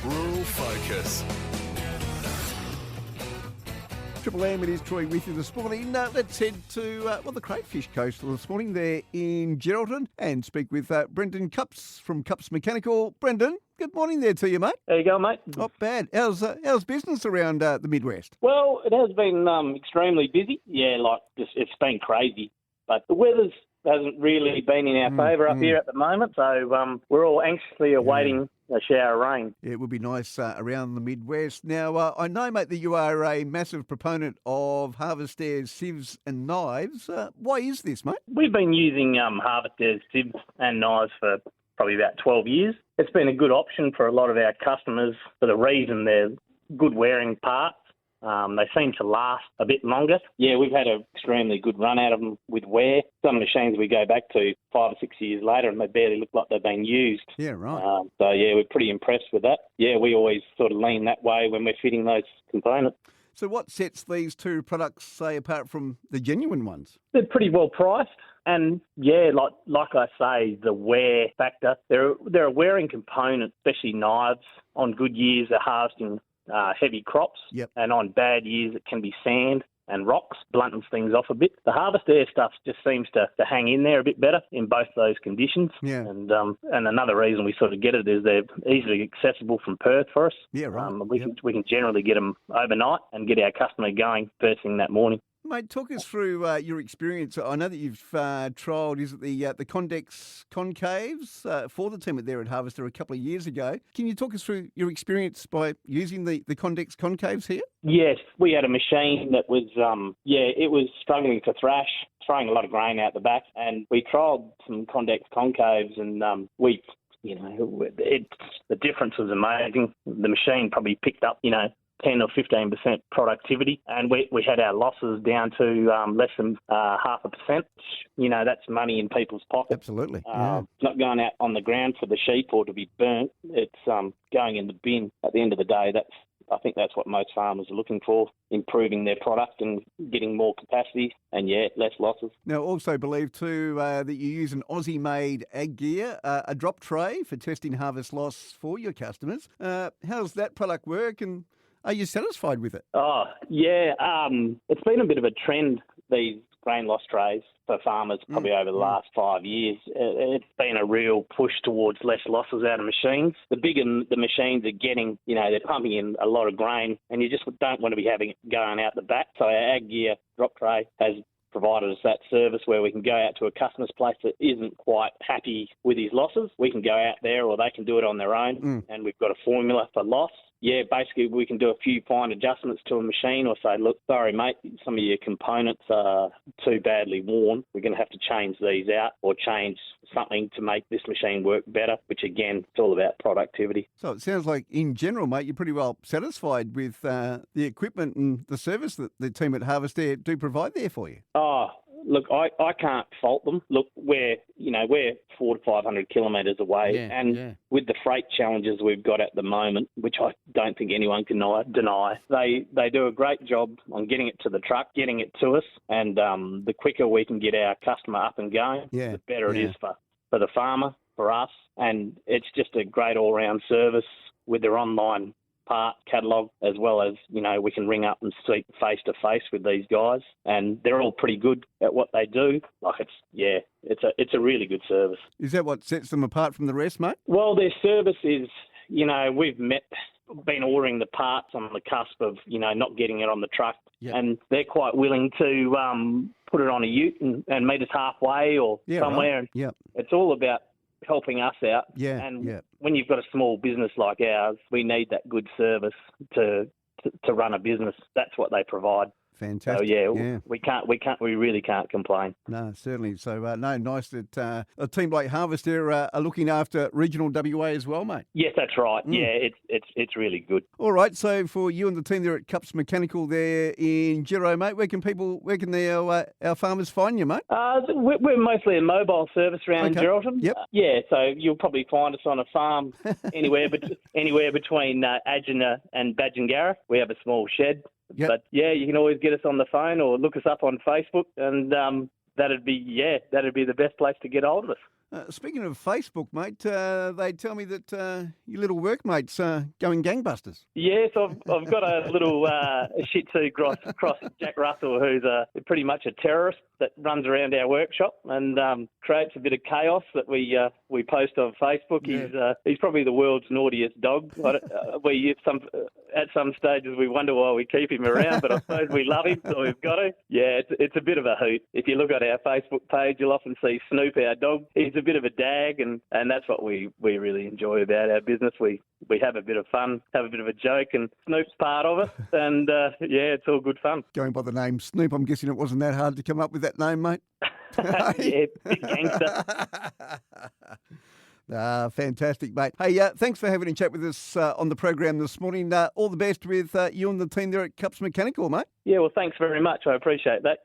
Rural Focus. Triple M, it is Troy with you this morning. Let's head to the Crayfish Coast this morning there in Geraldton and speak with Brendan Cups from Cups Mechanical. Brendan, good morning there to you, mate. There you go, mate. Not bad. How's business around the Midwest? Well, it has been extremely busy. Yeah, it's been crazy. But the weather's hasn't really been in our favour up here at the moment, so we're all anxiously awaiting a shower of rain. Yeah, it would be nice around the Midwest. Now, I know, mate, that you are a massive proponent of Harvestairs sieves and knives. Why is this, mate? We've been using Harvestairs sieves and knives for probably about 12 years. It's been a good option for a lot of our customers for the reason they're good wearing parts. They seem to last a bit longer. Yeah, we've had an extremely good run out of them with wear. Some machines we go back to 5 or 6 years later and they barely look like they've been used. Yeah, right. So, yeah, we're pretty impressed with that. Yeah, we always sort of lean that way when we're fitting those components. So what sets these two products, say, apart from the genuine ones? They're pretty well priced. And, yeah, like I say, the wear factor, they're a wearing component, especially knives. On good years, they're harvesting heavy crops, and on bad years it can be sand and rocks, bluntens things off a bit. The Harvestair stuff just seems to hang in there a bit better in both those conditions. Yeah. And another reason we sort of get it is they're easily accessible from Perth for us. Yeah, right. We can generally get them overnight and get our customer going first thing that morning. Mate, talk us through your experience. I know that you've trialled, is it the Condex Concaves for the team there at Harvester a couple of years ago. Can you talk us through your experience by using the Condex Concaves here? Yes, we had a machine that was, it was struggling to thrash, throwing a lot of grain out the back, and we trialled some Condex Concaves and the difference was amazing. The machine probably picked up, 10 or 15% productivity, and we had our losses down to less than 0.5%. That's money in people's pockets. Absolutely. It's not going out on the ground for the sheep or to be burnt. It's going in the bin. At the end of the day, I think that's what most farmers are looking for, improving their product and getting more capacity and, less losses. Now, also believe too that you use an Aussie-made ag gear, a drop tray for testing harvest loss for your customers. How's that product work, and are you satisfied with it? Oh, yeah. It's been a bit of a trend, these grain loss trays for farmers probably over the last 5 years. It's been a real push towards less losses out of machines. The bigger the machines are getting, they're pumping in a lot of grain, and you just don't want to be having it going out the back. So our ag gear drop tray has provided us that service where we can go out to a customer's place that isn't quite happy with his losses. We can go out there, or they can do it on their own, and we've got a formula for loss. Yeah, basically we can do a few fine adjustments to a machine or say, look, sorry, mate, some of your components are too badly worn. We're going to have to change these out or change something to make this machine work better, which, again, it's all about productivity. So it sounds like, in general, mate, you're pretty well satisfied with the equipment and the service that the team at Harvestair do provide there for you. Oh, look, I can't fault them. Look, we're 400 to 500 kilometres away, with the freight challenges we've got at the moment, which I don't think anyone can deny, they do a great job on getting it to the truck, getting it to us, and the quicker we can get our customer up and going, the better it is for the farmer, for us, and it's just a great all-round service with their online part catalogue, as well as, we can ring up and speak face to face with these guys, and they're all pretty good at what they do. It's a really good service. Is that what sets them apart from the rest, mate? Well, their service is, we've been ordering the parts on the cusp of, not getting it on the truck, and they're quite willing to put it on a ute and meet us halfway or somewhere. Right. It's all about helping us out. When you've got a small business like ours, we need that good service to run a business. That's what they provide. Fantastic. So, we really can't complain. No, certainly. So, nice that a team like Harvester are looking after regional WA as well, mate. Yes, that's right. Yeah, it's really good. All right. So, for you and the team there at Cups Mechanical there in Giro, mate, where can our farmers find you, mate? We're mostly a mobile service around Geraldton. Yep. So you'll probably find us on a farm anywhere between Adjina and Badgingarra. We have a small shed. Yep. But, you can always get us on the phone or look us up on Facebook, and that'd be the best place to get hold of us. Speaking of Facebook, mate, they tell me that your little workmate's going gangbusters. Yes, I've got a little Shih Tzu cross Jack Russell, who's pretty much a terrorist that runs around our workshop and creates a bit of chaos that we post on Facebook. Yeah. He's probably the world's naughtiest dog. At some stages we wonder why we keep him around, but I suppose we love him, so we've got to. Yeah, it's a bit of a hoot. If you look at our Facebook page, you'll often see Snoop, our dog. He's a bit of a dag, and that's what we really enjoy about our business. We have a bit of fun, have a bit of a joke, and Snoop's part of it. And it's all good fun. Going by the name Snoop, I'm guessing it wasn't that hard to come up with that name, mate. Yeah, big gangster. Fantastic, mate. Hey, thanks for having a chat with us on the program this morning. All the best with you and the team there at Cups Mechanical, mate. Yeah, well, thanks very much. I appreciate that.